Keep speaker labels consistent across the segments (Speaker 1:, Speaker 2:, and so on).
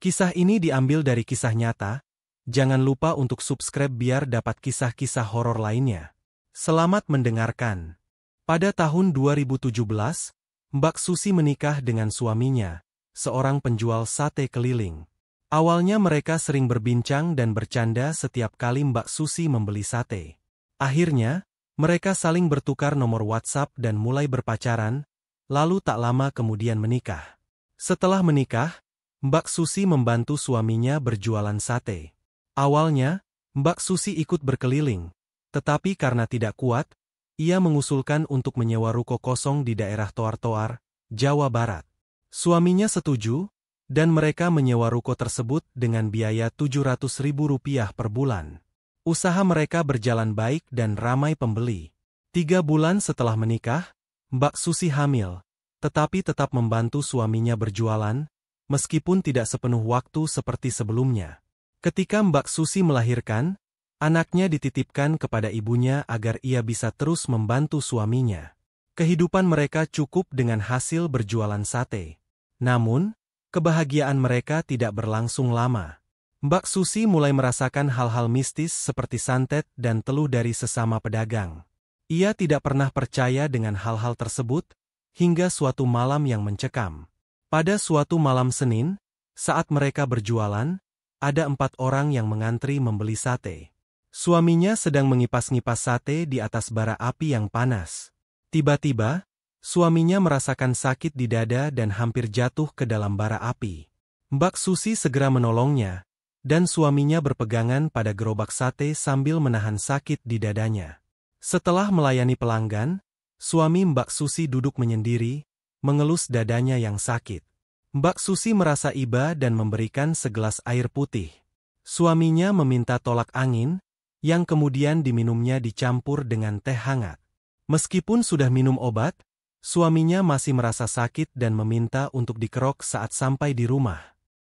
Speaker 1: Kisah ini diambil dari kisah nyata. Jangan lupa untuk subscribe biar dapat kisah-kisah horor lainnya. Selamat mendengarkan. Pada tahun 2017, Mbak Susi menikah dengan suaminya, seorang penjual sate keliling. Awalnya mereka sering berbincang dan bercanda setiap kali Mbak Susi membeli sate. Akhirnya, mereka saling bertukar nomor WhatsApp dan mulai berpacaran, lalu tak lama kemudian menikah. Setelah menikah, Mbak Susi membantu suaminya berjualan sate. Awalnya, Mbak Susi ikut berkeliling, tetapi karena tidak kuat, ia mengusulkan untuk menyewa ruko kosong di daerah Toar-Toar, Jawa Barat. Suaminya setuju, dan mereka menyewa ruko tersebut dengan biaya Rp700.000 per bulan. Usaha mereka berjalan baik dan ramai pembeli. 3 bulan setelah menikah, Mbak Susi hamil, tetapi tetap membantu suaminya berjualan, meskipun tidak sepenuh waktu seperti sebelumnya. Ketika Mbak Susi melahirkan, anaknya dititipkan kepada ibunya agar ia bisa terus membantu suaminya. Kehidupan mereka cukup dengan hasil berjualan sate. Namun, kebahagiaan mereka tidak berlangsung lama. Mbak Susi mulai merasakan hal-hal mistis seperti santet dan teluh dari sesama pedagang. Ia tidak pernah percaya dengan hal-hal tersebut, hingga suatu malam yang mencekam. Pada suatu malam Senin, saat mereka berjualan, ada 4 orang yang mengantri membeli sate. Suaminya sedang mengipas-ngipas sate di atas bara api yang panas. Tiba-tiba, suaminya merasakan sakit di dada dan hampir jatuh ke dalam bara api. Mbak Susi segera menolongnya, dan suaminya berpegangan pada gerobak sate sambil menahan sakit di dadanya. Setelah melayani pelanggan, suami Mbak Susi duduk menyendiri, mengelus dadanya yang sakit. Mbak Susi merasa iba dan memberikan segelas air putih. Suaminya meminta tolak angin, yang kemudian diminumnya dicampur dengan teh hangat. Meskipun sudah minum obat, suaminya masih merasa sakit dan meminta untuk dikerok saat sampai di rumah.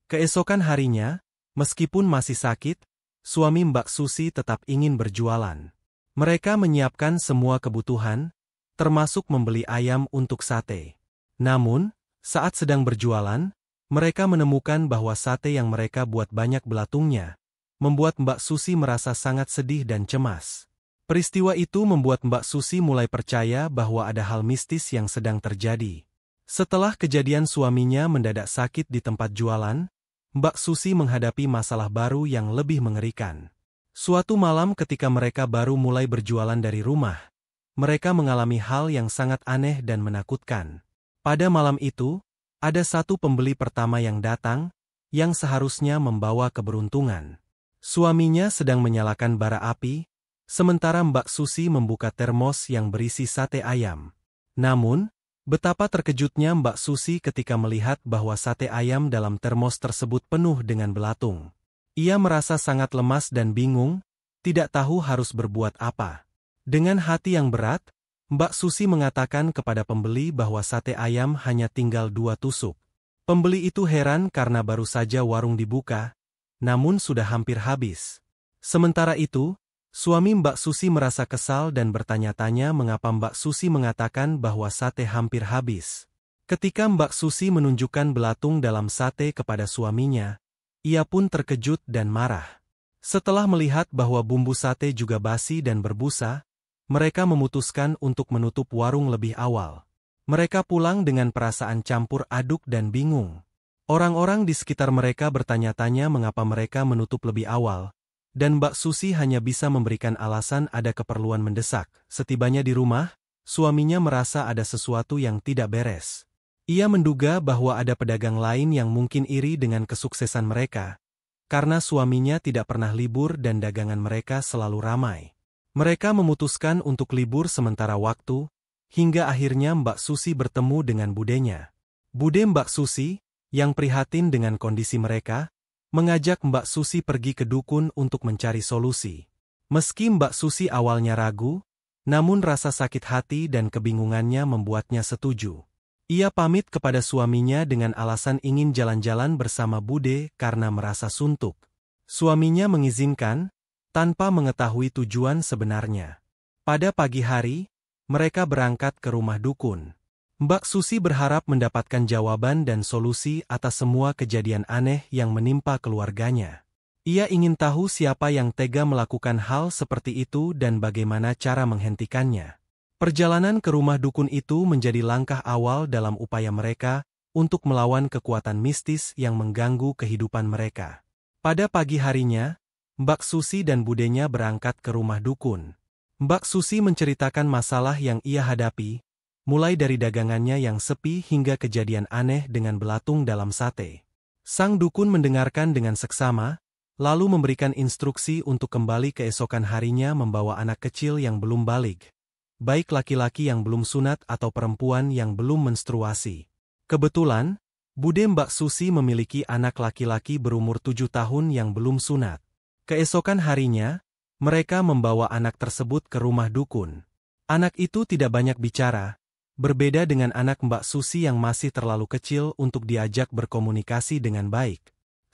Speaker 1: Keesokan harinya, meskipun masih sakit, suami Mbak Susi tetap ingin berjualan. Mereka menyiapkan semua kebutuhan, termasuk membeli ayam untuk sate. Namun, saat sedang berjualan, mereka menemukan bahwa sate yang mereka buat banyak belatungnya, membuat Mbak Susi merasa sangat sedih dan cemas. Peristiwa itu membuat Mbak Susi mulai percaya bahwa ada hal mistis yang sedang terjadi. Setelah kejadian suaminya mendadak sakit di tempat jualan, Mbak Susi menghadapi masalah baru yang lebih mengerikan. Suatu malam ketika mereka baru mulai berjualan dari rumah, mereka mengalami hal yang sangat aneh dan menakutkan. Pada malam itu, ada satu pembeli pertama yang datang, yang seharusnya membawa keberuntungan. Suaminya sedang menyalakan bara api, sementara Mbak Susi membuka termos yang berisi sate ayam. Namun, betapa terkejutnya Mbak Susi ketika melihat bahwa sate ayam dalam termos tersebut penuh dengan belatung. Ia merasa sangat lemas dan bingung, tidak tahu harus berbuat apa. Dengan hati yang berat, Mbak Susi mengatakan kepada pembeli bahwa sate ayam hanya tinggal 2 tusuk. Pembeli itu heran karena baru saja warung dibuka, namun sudah hampir habis. Sementara itu, suami Mbak Susi merasa kesal dan bertanya-tanya mengapa Mbak Susi mengatakan bahwa sate hampir habis. Ketika Mbak Susi menunjukkan belatung dalam sate kepada suaminya, ia pun terkejut dan marah. Setelah melihat bahwa bumbu sate juga basi dan berbusa, mereka memutuskan untuk menutup warung lebih awal. Mereka pulang dengan perasaan campur aduk dan bingung. Orang-orang di sekitar mereka bertanya-tanya mengapa mereka menutup lebih awal, dan Mbak Susi hanya bisa memberikan alasan ada keperluan mendesak. Setibanya di rumah, suaminya merasa ada sesuatu yang tidak beres. Ia menduga bahwa ada pedagang lain yang mungkin iri dengan kesuksesan mereka, karena suaminya tidak pernah libur dan dagangan mereka selalu ramai. Mereka memutuskan untuk libur sementara waktu, hingga akhirnya Mbak Susi bertemu dengan budenya. Bude Mbak Susi, yang prihatin dengan kondisi mereka, mengajak Mbak Susi pergi ke dukun untuk mencari solusi. Meski Mbak Susi awalnya ragu, namun rasa sakit hati dan kebingungannya membuatnya setuju. Ia pamit kepada suaminya dengan alasan ingin jalan-jalan bersama Bude karena merasa suntuk. Suaminya mengizinkan, tanpa mengetahui tujuan sebenarnya. Pada pagi hari, mereka berangkat ke rumah dukun. Mbak Susi berharap mendapatkan jawaban dan solusi atas semua kejadian aneh yang menimpa keluarganya. Ia ingin tahu siapa yang tega melakukan hal seperti itu dan bagaimana cara menghentikannya. Perjalanan ke rumah dukun itu menjadi langkah awal dalam upaya mereka untuk melawan kekuatan mistis yang mengganggu kehidupan mereka. Pada pagi harinya, Mbak Susi dan budenya berangkat ke rumah dukun. Mbak Susi menceritakan masalah yang ia hadapi, mulai dari dagangannya yang sepi hingga kejadian aneh dengan belatung dalam sate. Sang dukun mendengarkan dengan seksama, lalu memberikan instruksi untuk kembali keesokan harinya membawa anak kecil yang belum balik, baik laki-laki yang belum sunat atau perempuan yang belum menstruasi. Kebetulan, bude Mbak Susi memiliki anak laki-laki berumur 7 tahun yang belum sunat. Keesokan harinya, mereka membawa anak tersebut ke rumah dukun. Anak itu tidak banyak bicara, berbeda dengan anak Mbak Susi yang masih terlalu kecil untuk diajak berkomunikasi dengan baik.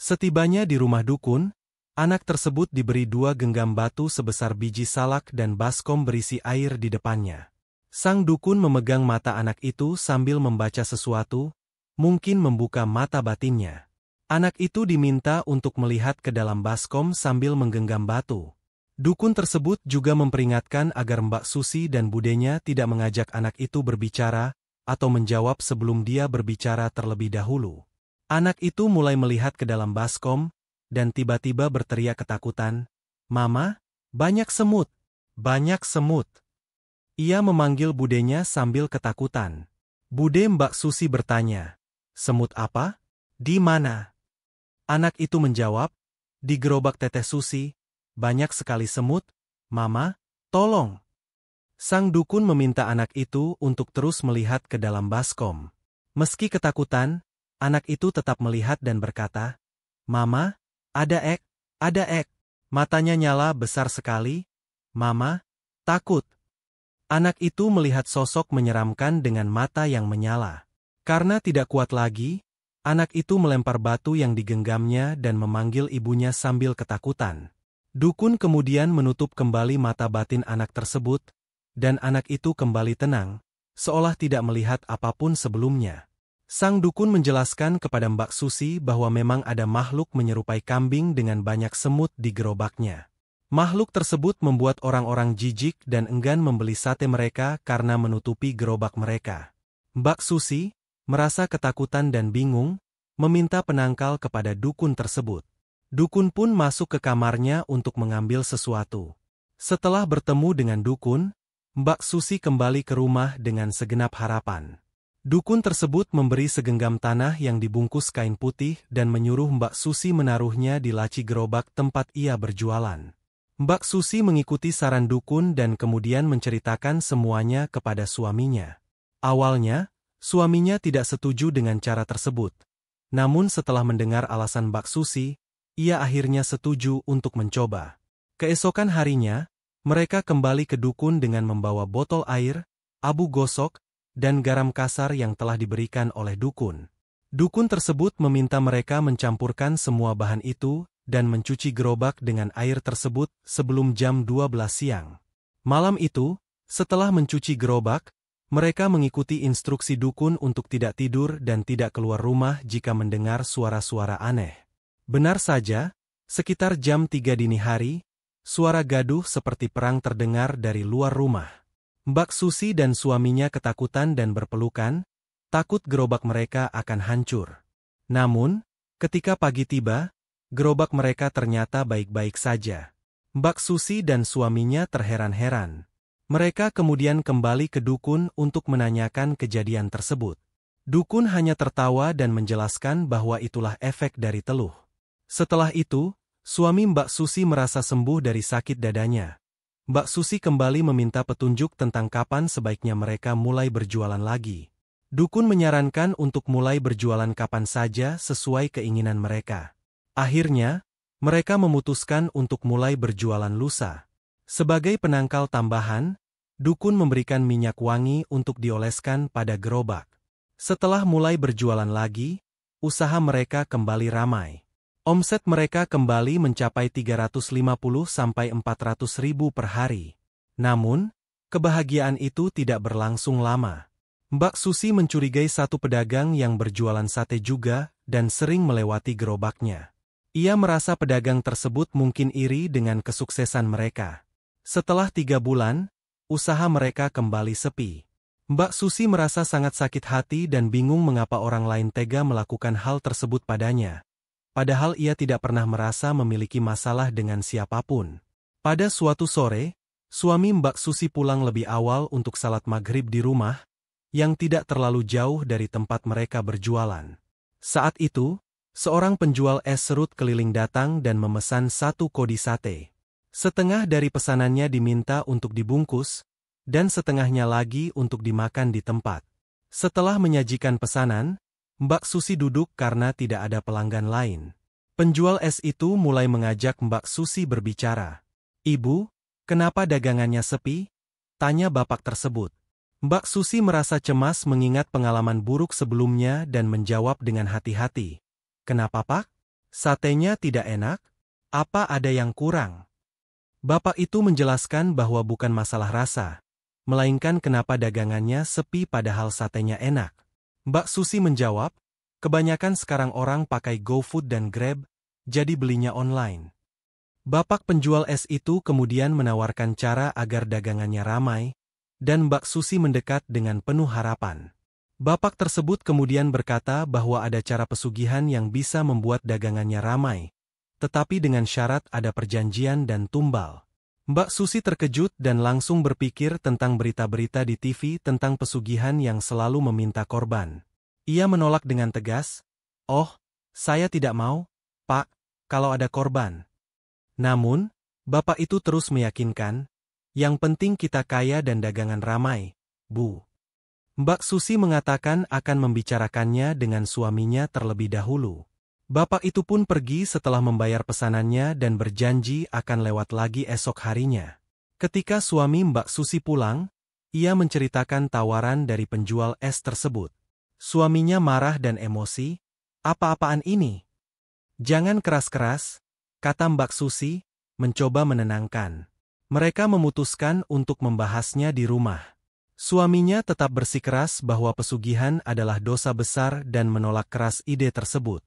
Speaker 1: Setibanya di rumah dukun, anak tersebut diberi 2 genggam batu sebesar biji salak dan baskom berisi air di depannya. Sang dukun memegang mata anak itu sambil membaca sesuatu, mungkin membuka mata batinnya. Anak itu diminta untuk melihat ke dalam baskom sambil menggenggam batu. Dukun tersebut juga memperingatkan agar Mbak Susi dan budenya tidak mengajak anak itu berbicara atau menjawab sebelum dia berbicara terlebih dahulu. Anak itu mulai melihat ke dalam baskom dan tiba-tiba berteriak ketakutan, "Mama, banyak semut! Banyak semut!" Ia memanggil budenya sambil ketakutan. Bude Mbak Susi bertanya, "Semut apa? Di mana?" Anak itu menjawab, "Di gerobak Teteh Susi. Banyak sekali semut, Mama, tolong." Sang dukun meminta anak itu untuk terus melihat ke dalam baskom. Meski ketakutan, anak itu tetap melihat dan berkata, "Mama, ada ek, ada ek." Matanya nyala besar sekali. "Mama, takut." Anak itu melihat sosok menyeramkan dengan mata yang menyala. Karena tidak kuat lagi, anak itu melempar batu yang digenggamnya dan memanggil ibunya sambil ketakutan. Dukun kemudian menutup kembali mata batin anak tersebut, dan anak itu kembali tenang, seolah tidak melihat apapun sebelumnya. Sang dukun menjelaskan kepada Mbak Susi bahwa memang ada makhluk menyerupai kambing dengan banyak semut di gerobaknya. Makhluk tersebut membuat orang-orang jijik dan enggan membeli sate mereka karena menutupi gerobak mereka. Mbak Susi, merasa ketakutan dan bingung, meminta penangkal kepada dukun tersebut. Dukun pun masuk ke kamarnya untuk mengambil sesuatu. Setelah bertemu dengan dukun, Mbak Susi kembali ke rumah dengan segenap harapan. Dukun tersebut memberi segenggam tanah yang dibungkus kain putih dan menyuruh Mbak Susi menaruhnya di laci gerobak tempat ia berjualan. Mbak Susi mengikuti saran dukun dan kemudian menceritakan semuanya kepada suaminya. Awalnya, suaminya tidak setuju dengan cara tersebut. Namun setelah mendengar alasan Mbak Susi, ia akhirnya setuju untuk mencoba. Keesokan harinya, mereka kembali ke dukun dengan membawa botol air, abu gosok, dan garam kasar yang telah diberikan oleh dukun. Dukun tersebut meminta mereka mencampurkan semua bahan itu dan mencuci gerobak dengan air tersebut sebelum jam 12 siang. Malam itu, setelah mencuci gerobak, mereka mengikuti instruksi dukun untuk tidak tidur dan tidak keluar rumah jika mendengar suara-suara aneh. Benar saja, sekitar jam 3 dini hari, suara gaduh seperti perang terdengar dari luar rumah. Mbak Susi dan suaminya ketakutan dan berpelukan, takut gerobak mereka akan hancur. Namun, ketika pagi tiba, gerobak mereka ternyata baik-baik saja. Mbak Susi dan suaminya terheran-heran. Mereka kemudian kembali ke dukun untuk menanyakan kejadian tersebut. Dukun hanya tertawa dan menjelaskan bahwa itulah efek dari teluh. Setelah itu, suami Mbak Susi merasa sembuh dari sakit dadanya. Mbak Susi kembali meminta petunjuk tentang kapan sebaiknya mereka mulai berjualan lagi. Dukun menyarankan untuk mulai berjualan kapan saja sesuai keinginan mereka. Akhirnya, mereka memutuskan untuk mulai berjualan lusa. Sebagai penangkal tambahan, dukun memberikan minyak wangi untuk dioleskan pada gerobak. Setelah mulai berjualan lagi, usaha mereka kembali ramai. Omset mereka kembali mencapai 350–400 ribu per hari. Namun, kebahagiaan itu tidak berlangsung lama. Mbak Susi mencurigai satu pedagang yang berjualan sate juga dan sering melewati gerobaknya. Ia merasa pedagang tersebut mungkin iri dengan kesuksesan mereka. Setelah 3 bulan, usaha mereka kembali sepi. Mbak Susi merasa sangat sakit hati dan bingung mengapa orang lain tega melakukan hal tersebut padanya. Padahal ia tidak pernah merasa memiliki masalah dengan siapapun. Pada suatu sore, suami Mbak Susi pulang lebih awal untuk salat maghrib di rumah, yang tidak terlalu jauh dari tempat mereka berjualan. Saat itu, seorang penjual es serut keliling datang dan memesan 1 kodi sate. Setengah dari pesanannya diminta untuk dibungkus, dan setengahnya lagi untuk dimakan di tempat. Setelah menyajikan pesanan, Mbak Susi duduk karena tidak ada pelanggan lain. Penjual es itu mulai mengajak Mbak Susi berbicara. "Ibu, kenapa dagangannya sepi?" tanya bapak tersebut. Mbak Susi merasa cemas mengingat pengalaman buruk sebelumnya dan menjawab dengan hati-hati. "Kenapa, Pak? Satenya tidak enak? Apa ada yang kurang?" Bapak itu menjelaskan bahwa bukan masalah rasa, melainkan kenapa dagangannya sepi padahal satenya enak. Mbak Susi menjawab, "Kebanyakan sekarang orang pakai GoFood dan Grab, jadi belinya online." Bapak penjual es itu kemudian menawarkan cara agar dagangannya ramai, dan Mbak Susi mendekat dengan penuh harapan. Bapak tersebut kemudian berkata bahwa ada cara pesugihan yang bisa membuat dagangannya ramai, tetapi dengan syarat ada perjanjian dan tumbal. Mbak Susi terkejut dan langsung berpikir tentang berita-berita di TV tentang pesugihan yang selalu meminta korban. Ia menolak dengan tegas, "Oh, saya tidak mau, Pak, kalau ada korban." Namun, bapak itu terus meyakinkan, "Yang penting kita kaya dan dagangan ramai, Bu." Mbak Susi mengatakan akan membicarakannya dengan suaminya terlebih dahulu. Bapak itu pun pergi setelah membayar pesanannya dan berjanji akan lewat lagi esok harinya. Ketika suami Mbak Susi pulang, ia menceritakan tawaran dari penjual es tersebut. Suaminya marah dan emosi, "Apa-apaan ini? Jangan keras-keras," kata Mbak Susi, mencoba menenangkan. Mereka memutuskan untuk membahasnya di rumah. Suaminya tetap bersikeras bahwa pesugihan adalah dosa besar dan menolak keras ide tersebut.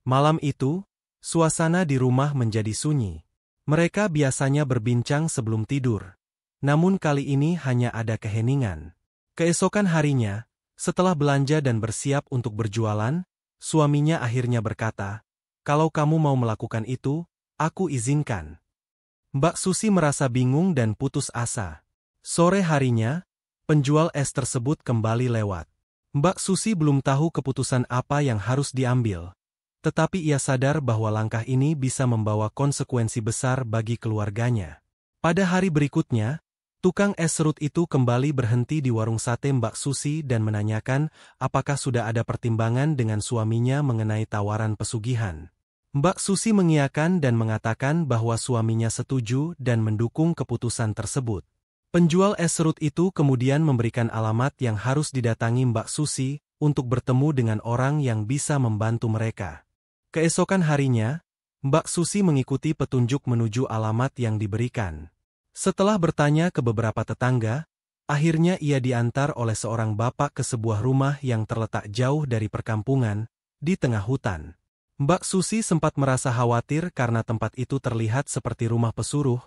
Speaker 1: Malam itu, suasana di rumah menjadi sunyi. Mereka biasanya berbincang sebelum tidur. Namun kali ini hanya ada keheningan. Keesokan harinya, setelah belanja dan bersiap untuk berjualan, suaminya akhirnya berkata, "Kalau kamu mau melakukan itu, aku izinkan." Mbak Susi merasa bingung dan putus asa. Sore harinya, penjual es tersebut kembali lewat. Mbak Susi belum tahu keputusan apa yang harus diambil. Tetapi ia sadar bahwa langkah ini bisa membawa konsekuensi besar bagi keluarganya. Pada hari berikutnya, tukang es serut itu kembali berhenti di warung sate Mbak Susi dan menanyakan apakah sudah ada pertimbangan dengan suaminya mengenai tawaran pesugihan. Mbak Susi mengiyakan dan mengatakan bahwa suaminya setuju dan mendukung keputusan tersebut. Penjual es serut itu kemudian memberikan alamat yang harus didatangi Mbak Susi untuk bertemu dengan orang yang bisa membantu mereka. Keesokan harinya, Mbak Susi mengikuti petunjuk menuju alamat yang diberikan. Setelah bertanya ke beberapa tetangga, akhirnya ia diantar oleh seorang bapak ke sebuah rumah yang terletak jauh dari perkampungan, di tengah hutan. Mbak Susi sempat merasa khawatir karena tempat itu terlihat seperti rumah pesuruh,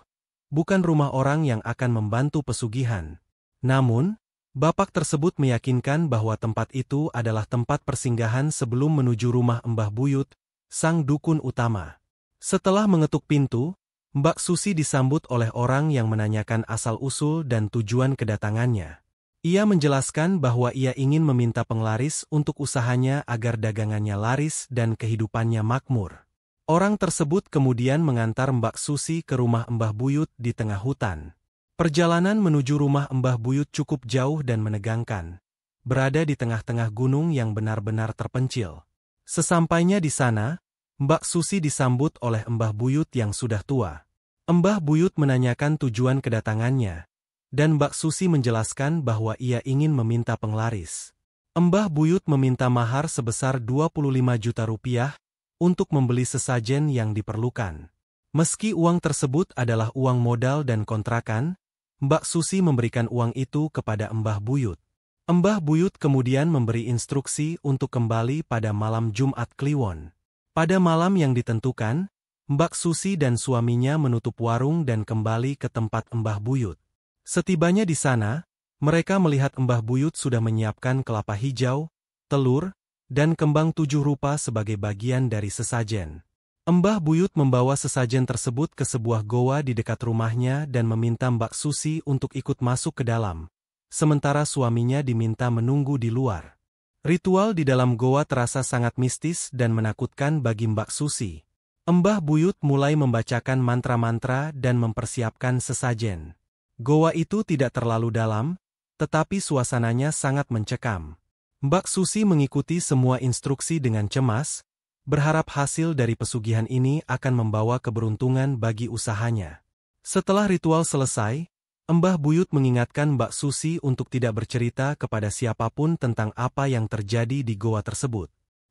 Speaker 1: bukan rumah orang yang akan membantu pesugihan. Namun, bapak tersebut meyakinkan bahwa tempat itu adalah tempat persinggahan sebelum menuju rumah Mbah Buyut, sang dukun utama. Setelah mengetuk pintu, Mbak Susi disambut oleh orang yang menanyakan asal-usul dan tujuan kedatangannya. Ia menjelaskan bahwa ia ingin meminta penglaris untuk usahanya agar dagangannya laris dan kehidupannya makmur. Orang tersebut kemudian mengantar Mbak Susi ke rumah Mbah Buyut di tengah hutan. Perjalanan menuju rumah Mbah Buyut cukup jauh dan menegangkan, berada di tengah-tengah gunung yang benar-benar terpencil. Sesampainya di sana, Mbak Susi disambut oleh Mbah Buyut yang sudah tua. Mbah Buyut menanyakan tujuan kedatangannya, dan Mbak Susi menjelaskan bahwa ia ingin meminta penglaris. Mbah Buyut meminta mahar sebesar 25 juta rupiah untuk membeli sesajen yang diperlukan. Meski uang tersebut adalah uang modal dan kontrakan, Mbak Susi memberikan uang itu kepada Mbah Buyut. Mbah Buyut kemudian memberi instruksi untuk kembali pada malam Jumat Kliwon. Pada malam yang ditentukan, Mbak Susi dan suaminya menutup warung dan kembali ke tempat Mbah Buyut. Setibanya di sana, mereka melihat Mbah Buyut sudah menyiapkan kelapa hijau, telur, dan kembang 7 rupa sebagai bagian dari sesajen. Mbah Buyut membawa sesajen tersebut ke sebuah goa di dekat rumahnya dan meminta Mbak Susi untuk ikut masuk ke dalam, sementara suaminya diminta menunggu di luar. Ritual di dalam goa terasa sangat mistis dan menakutkan bagi Mbak Susi. Mbah Buyut mulai membacakan mantra-mantra dan mempersiapkan sesajen. Goa itu tidak terlalu dalam, tetapi suasananya sangat mencekam. Mbak Susi mengikuti semua instruksi dengan cemas, berharap hasil dari pesugihan ini akan membawa keberuntungan bagi usahanya. Setelah ritual selesai, Mbah Buyut mengingatkan Mbak Susi untuk tidak bercerita kepada siapapun tentang apa yang terjadi di goa tersebut.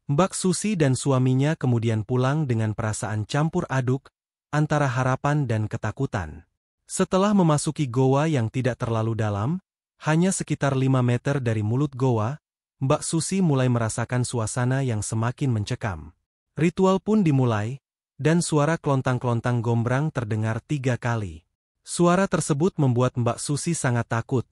Speaker 1: Mbak Susi dan suaminya kemudian pulang dengan perasaan campur aduk antara harapan dan ketakutan. Setelah memasuki goa yang tidak terlalu dalam, hanya sekitar 5 meter dari mulut goa, Mbak Susi mulai merasakan suasana yang semakin mencekam. Ritual pun dimulai, dan suara klontang-klontang gombrang terdengar 3 kali. Suara tersebut membuat Mbak Susi sangat takut,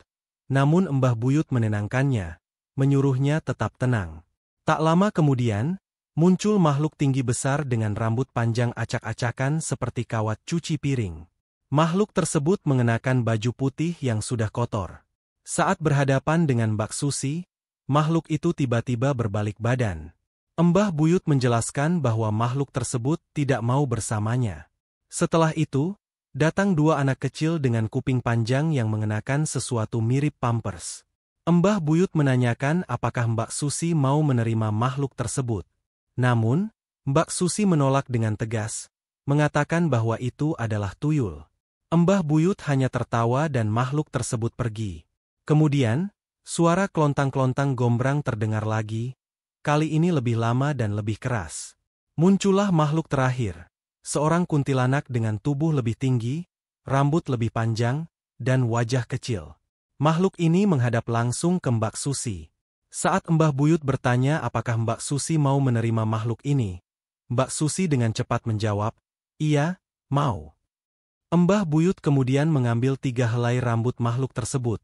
Speaker 1: namun Mbah Buyut menenangkannya, menyuruhnya tetap tenang. Tak lama kemudian, muncul makhluk tinggi besar dengan rambut panjang acak-acakan seperti kawat cuci piring. Makhluk tersebut mengenakan baju putih yang sudah kotor. Saat berhadapan dengan Mbak Susi, makhluk itu tiba-tiba berbalik badan. Mbah Buyut menjelaskan bahwa makhluk tersebut tidak mau bersamanya. Setelah itu, datang 2 anak kecil dengan kuping panjang yang mengenakan sesuatu mirip pampers. Mbah Buyut menanyakan apakah Mbak Susi mau menerima makhluk tersebut. Namun, Mbak Susi menolak dengan tegas, mengatakan bahwa itu adalah tuyul. Mbah Buyut hanya tertawa dan makhluk tersebut pergi. Kemudian, suara klontang-klontang gombrang terdengar lagi, kali ini lebih lama dan lebih keras. Muncullah makhluk terakhir. Seorang kuntilanak dengan tubuh lebih tinggi, rambut lebih panjang, dan wajah kecil. Makhluk ini menghadap langsung ke Mbak Susi. Saat Mbah Buyut bertanya apakah Mbak Susi mau menerima makhluk ini, Mbak Susi dengan cepat menjawab, "Iya, mau." Mbah Buyut kemudian mengambil 3 helai rambut makhluk tersebut,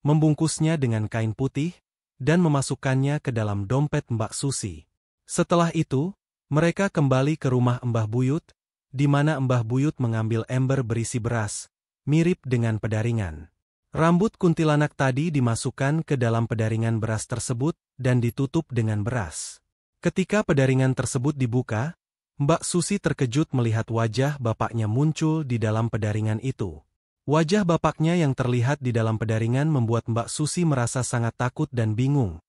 Speaker 1: membungkusnya dengan kain putih, dan memasukkannya ke dalam dompet Mbak Susi. Setelah itu, mereka kembali ke rumah Mbah Buyut, di mana Mbah Buyut mengambil ember berisi beras, mirip dengan pedaringan. Rambut kuntilanak tadi dimasukkan ke dalam pedaringan beras tersebut dan ditutup dengan beras. Ketika pedaringan tersebut dibuka, Mbak Susi terkejut melihat wajah bapaknya muncul di dalam pedaringan itu. Wajah bapaknya yang terlihat di dalam pedaringan membuat Mbak Susi merasa sangat takut dan bingung.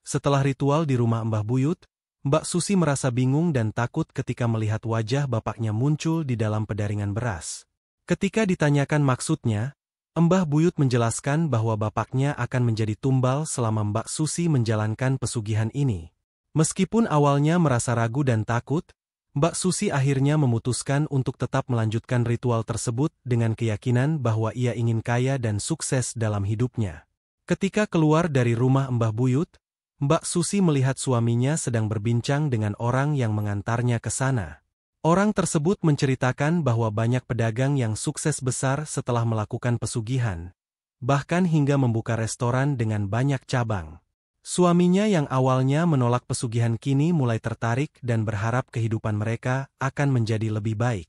Speaker 1: Setelah ritual di rumah Mbah Buyut, Mbak Susi merasa bingung dan takut ketika melihat wajah bapaknya muncul di dalam pedaringan beras. Ketika ditanyakan maksudnya, Mbah Buyut menjelaskan bahwa bapaknya akan menjadi tumbal selama Mbak Susi menjalankan pesugihan ini. Meskipun awalnya merasa ragu dan takut, Mbak Susi akhirnya memutuskan untuk tetap melanjutkan ritual tersebut dengan keyakinan bahwa ia ingin kaya dan sukses dalam hidupnya. Ketika keluar dari rumah Mbah Buyut, Mbak Susi melihat suaminya sedang berbincang dengan orang yang mengantarnya ke sana. Orang tersebut menceritakan bahwa banyak pedagang yang sukses besar setelah melakukan pesugihan, bahkan hingga membuka restoran dengan banyak cabang. Suaminya yang awalnya menolak pesugihan kini mulai tertarik dan berharap kehidupan mereka akan menjadi lebih baik.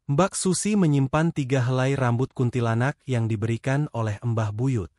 Speaker 1: Mbak Susi menyimpan 3 helai rambut kuntilanak yang diberikan oleh Mbah Buyut.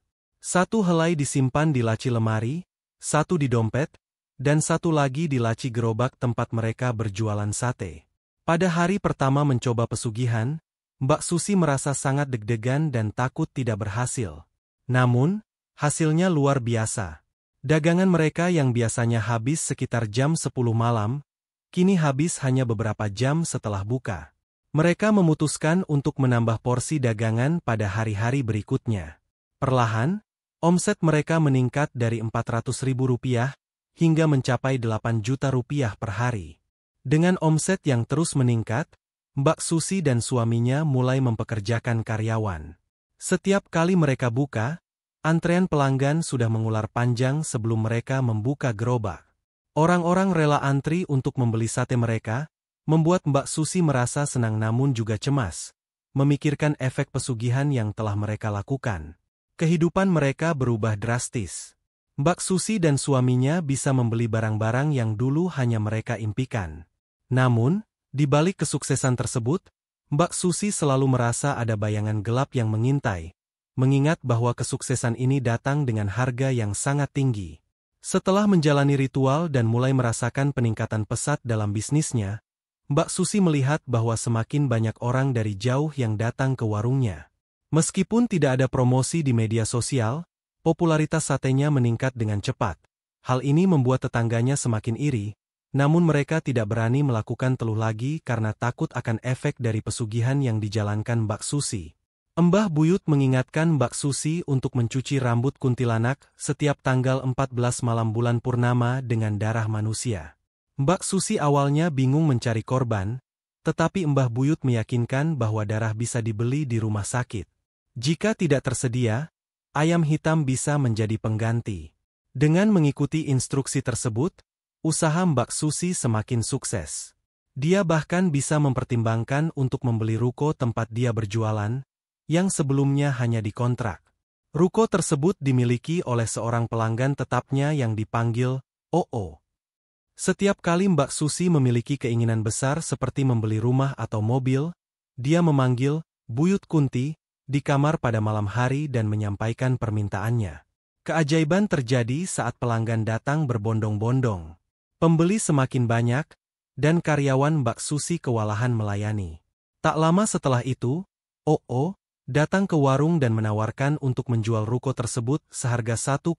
Speaker 1: 1 helai disimpan di laci lemari, 1 di dompet, dan 1 lagi di laci gerobak tempat mereka berjualan sate. Pada hari pertama mencoba pesugihan, Mbak Susi merasa sangat deg-degan dan takut tidak berhasil. Namun, hasilnya luar biasa. Dagangan mereka yang biasanya habis sekitar jam 10 malam, kini habis hanya beberapa jam setelah buka. Mereka memutuskan untuk menambah porsi dagangan pada hari-hari berikutnya. Perlahan, omset mereka meningkat dari Rp400.000 hingga mencapai Rp8 juta per hari. Dengan omset yang terus meningkat, Mbak Susi dan suaminya mulai mempekerjakan karyawan. Setiap kali mereka buka, Antrean pelanggan sudah mengular panjang sebelum mereka membuka gerobak. Orang-orang rela antri untuk membeli sate mereka, membuat Mbak Susi merasa senang namun juga cemas, memikirkan efek pesugihan yang telah mereka lakukan. Kehidupan mereka berubah drastis. Mbak Susi dan suaminya bisa membeli barang-barang yang dulu hanya mereka impikan. Namun, di balik kesuksesan tersebut, Mbak Susi selalu merasa ada bayangan gelap yang mengintai, mengingat bahwa kesuksesan ini datang dengan harga yang sangat tinggi. Setelah menjalani ritual dan mulai merasakan peningkatan pesat dalam bisnisnya, Mbak Susi melihat bahwa semakin banyak orang dari jauh yang datang ke warungnya. Meskipun tidak ada promosi di media sosial, popularitas satenya meningkat dengan cepat. Hal ini membuat tetangganya semakin iri, namun mereka tidak berani melakukan teluh lagi karena takut akan efek dari pesugihan yang dijalankan Mbak Susi. Mbah Buyut mengingatkan Mbak Susi untuk mencuci rambut kuntilanak setiap tanggal 14 malam bulan purnama dengan darah manusia. Mbak Susi awalnya bingung mencari korban, tetapi Mbah Buyut meyakinkan bahwa darah bisa dibeli di rumah sakit. Jika tidak tersedia, ayam hitam bisa menjadi pengganti. Dengan mengikuti instruksi tersebut, usaha Mbak Susi semakin sukses. Dia bahkan bisa mempertimbangkan untuk membeli ruko tempat dia berjualan, yang sebelumnya hanya dikontrak. Ruko tersebut dimiliki oleh seorang pelanggan tetapnya yang dipanggil Oo. Setiap kali Mbak Susi memiliki keinginan besar seperti membeli rumah atau mobil, dia memanggil Buyut Kunti di kamar pada malam hari dan menyampaikan permintaannya. Keajaiban terjadi saat pelanggan datang berbondong-bondong. Pembeli semakin banyak, dan karyawan Mbak Susi kewalahan melayani. Tak lama setelah itu, Oo datang ke warung dan menawarkan untuk menjual ruko tersebut seharga 1,2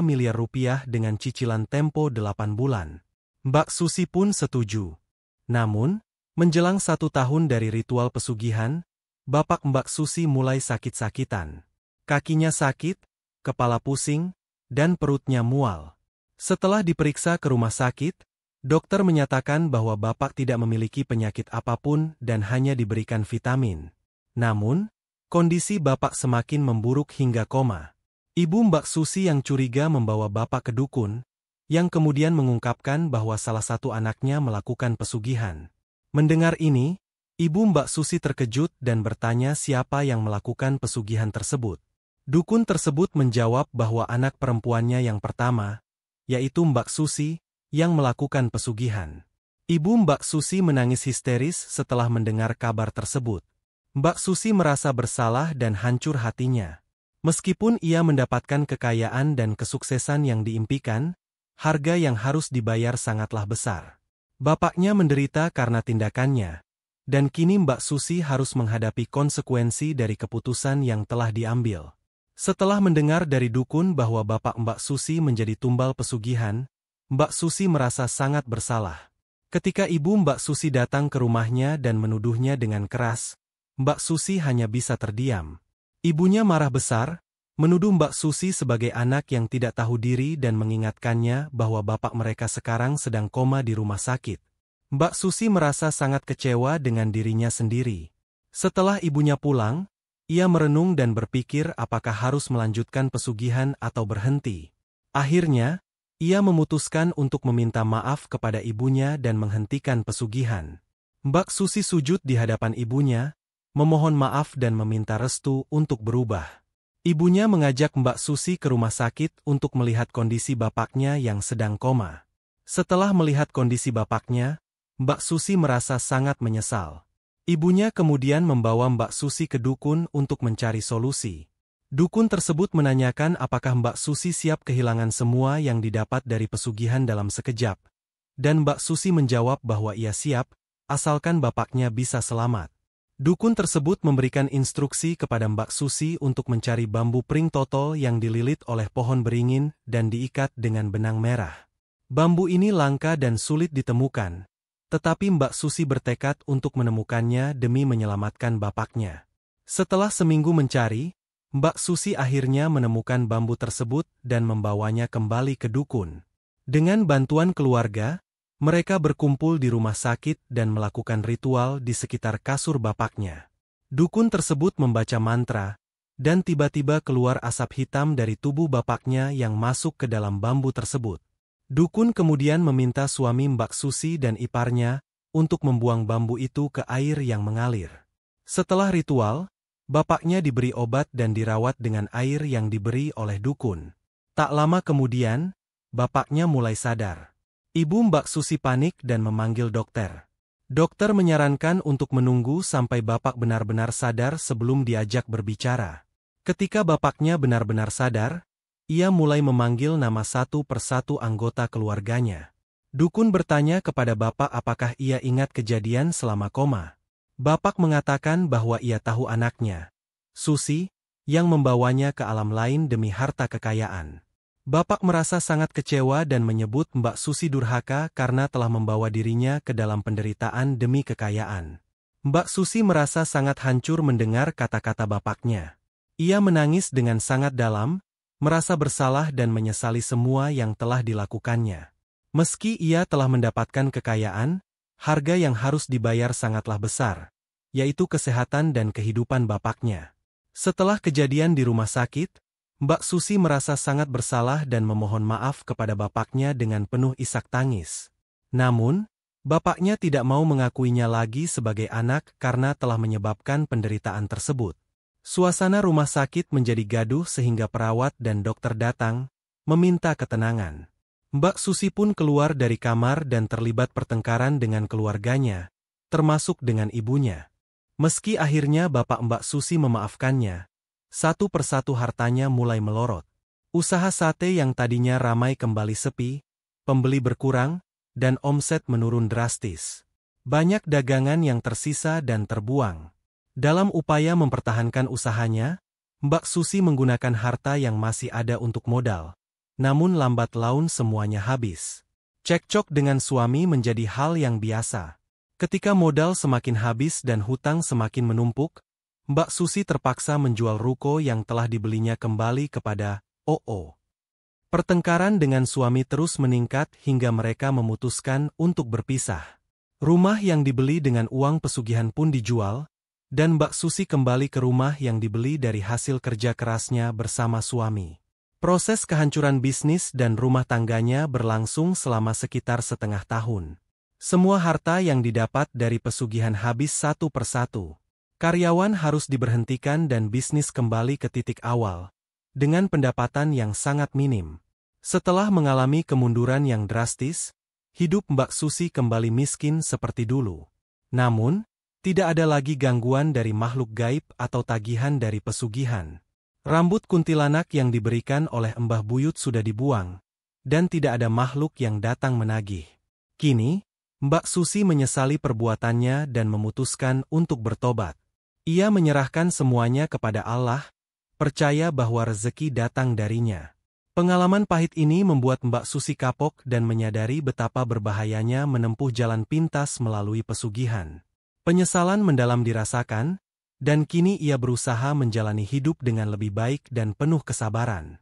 Speaker 1: miliar rupiah dengan cicilan tempo 8 bulan. Mbak Susi pun setuju. Namun, menjelang 1 tahun dari ritual pesugihan, bapak Mbak Susi mulai sakit-sakitan. Kakinya sakit, kepala pusing, dan perutnya mual. Setelah diperiksa ke rumah sakit, dokter menyatakan bahwa bapak tidak memiliki penyakit apapun dan hanya diberikan vitamin. Namun, kondisi bapak semakin memburuk hingga koma. Ibu Mbak Susi yang curiga membawa bapak ke dukun, yang kemudian mengungkapkan bahwa salah satu anaknya melakukan pesugihan. Mendengar ini, ibu Mbak Susi terkejut dan bertanya siapa yang melakukan pesugihan tersebut. Dukun tersebut menjawab bahwa anak perempuannya yang pertama, yaitu Mbak Susi, yang melakukan pesugihan. Ibu Mbak Susi menangis histeris setelah mendengar kabar tersebut. Mbak Susi merasa bersalah dan hancur hatinya. Meskipun ia mendapatkan kekayaan dan kesuksesan yang diimpikan, harga yang harus dibayar sangatlah besar. Bapaknya menderita karena tindakannya, dan kini Mbak Susi harus menghadapi konsekuensi dari keputusan yang telah diambil. Setelah mendengar dari dukun bahwa bapak Mbak Susi menjadi tumbal pesugihan, Mbak Susi merasa sangat bersalah. Ketika ibu Mbak Susi datang ke rumahnya dan menuduhnya dengan keras, Mbak Susi hanya bisa terdiam. Ibunya marah besar, menuduh Mbak Susi sebagai anak yang tidak tahu diri dan mengingatkannya bahwa bapak mereka sekarang sedang koma di rumah sakit. Mbak Susi merasa sangat kecewa dengan dirinya sendiri. Setelah ibunya pulang, ia merenung dan berpikir apakah harus melanjutkan pesugihan atau berhenti. Akhirnya, ia memutuskan untuk meminta maaf kepada ibunya dan menghentikan pesugihan. Mbak Susi sujud di hadapan ibunya, memohon maaf dan meminta restu untuk berubah. Ibunya mengajak Mbak Susi ke rumah sakit untuk melihat kondisi bapaknya yang sedang koma. Setelah melihat kondisi bapaknya, Mbak Susi merasa sangat menyesal. Ibunya kemudian membawa Mbak Susi ke dukun untuk mencari solusi. Dukun tersebut menanyakan apakah Mbak Susi siap kehilangan semua yang didapat dari pesugihan dalam sekejap. Dan Mbak Susi menjawab bahwa ia siap, asalkan bapaknya bisa selamat. Dukun tersebut memberikan instruksi kepada Mbak Susi untuk mencari bambu pring totol yang dililit oleh pohon beringin dan diikat dengan benang merah. Bambu ini langka dan sulit ditemukan, tetapi Mbak Susi bertekad untuk menemukannya demi menyelamatkan bapaknya. Setelah seminggu mencari, Mbak Susi akhirnya menemukan bambu tersebut dan membawanya kembali ke dukun. Dengan bantuan keluarga, mereka berkumpul di rumah sakit dan melakukan ritual di sekitar kasur bapaknya. Dukun tersebut membaca mantra, dan tiba-tiba keluar asap hitam dari tubuh bapaknya yang masuk ke dalam bambu tersebut. Dukun kemudian meminta suami Mbak Susi dan iparnya untuk membuang bambu itu ke air yang mengalir. Setelah ritual, bapaknya diberi obat dan dirawat dengan air yang diberi oleh dukun. Tak lama kemudian, bapaknya mulai sadar. Ibu Mbak Susi panik dan memanggil dokter. Dokter menyarankan untuk menunggu sampai bapak benar-benar sadar sebelum diajak berbicara. Ketika bapaknya benar-benar sadar, ia mulai memanggil nama satu persatu anggota keluarganya. Dukun bertanya kepada bapak apakah ia ingat kejadian selama koma. Bapak mengatakan bahwa ia tahu anaknya, Susi, yang membawanya ke alam lain demi harta kekayaan. Bapak merasa sangat kecewa dan menyebut Mbak Susi durhaka karena telah membawa dirinya ke dalam penderitaan demi kekayaan. Mbak Susi merasa sangat hancur mendengar kata-kata bapaknya. Ia menangis dengan sangat dalam, merasa bersalah dan menyesali semua yang telah dilakukannya. Meski ia telah mendapatkan kekayaan, harga yang harus dibayar sangatlah besar, yaitu kesehatan dan kehidupan bapaknya. Setelah kejadian di rumah sakit, Mbak Susi merasa sangat bersalah dan memohon maaf kepada bapaknya dengan penuh isak tangis. Namun, bapaknya tidak mau mengakuinya lagi sebagai anak karena telah menyebabkan penderitaan tersebut. Suasana rumah sakit menjadi gaduh sehingga perawat dan dokter datang, meminta ketenangan. Mbak Susi pun keluar dari kamar dan terlibat pertengkaran dengan keluarganya, termasuk dengan ibunya. Meski akhirnya bapak Mbak Susi memaafkannya, satu persatu hartanya mulai melorot. Usaha sate yang tadinya ramai kembali sepi, pembeli berkurang, dan omset menurun drastis. Banyak dagangan yang tersisa dan terbuang. Dalam upaya mempertahankan usahanya, Mbak Susi menggunakan harta yang masih ada untuk modal. Namun lambat laun semuanya habis. Cekcok dengan suami menjadi hal yang biasa. Ketika modal semakin habis dan hutang semakin menumpuk, Mbak Susi terpaksa menjual ruko yang telah dibelinya kembali kepada OO. Pertengkaran dengan suami terus meningkat hingga mereka memutuskan untuk berpisah. Rumah yang dibeli dengan uang pesugihan pun dijual, dan Mbak Susi kembali ke rumah yang dibeli dari hasil kerja kerasnya bersama suami. Proses kehancuran bisnis dan rumah tangganya berlangsung selama sekitar setengah tahun. Semua harta yang didapat dari pesugihan habis satu persatu. Karyawan harus diberhentikan dan bisnis kembali ke titik awal, dengan pendapatan yang sangat minim. Setelah mengalami kemunduran yang drastis, hidup Mbak Susi kembali miskin seperti dulu. Namun, tidak ada lagi gangguan dari makhluk gaib atau tagihan dari pesugihan. Rambut kuntilanak yang diberikan oleh Mbah Buyut sudah dibuang, dan tidak ada makhluk yang datang menagih. Kini, Mbak Susi menyesali perbuatannya dan memutuskan untuk bertobat. Ia menyerahkan semuanya kepada Allah, percaya bahwa rezeki datang darinya. Pengalaman pahit ini membuat Mbak Susi kapok dan menyadari betapa berbahayanya menempuh jalan pintas melalui pesugihan. Penyesalan mendalam dirasakan, dan kini ia berusaha menjalani hidup dengan lebih baik dan penuh kesabaran.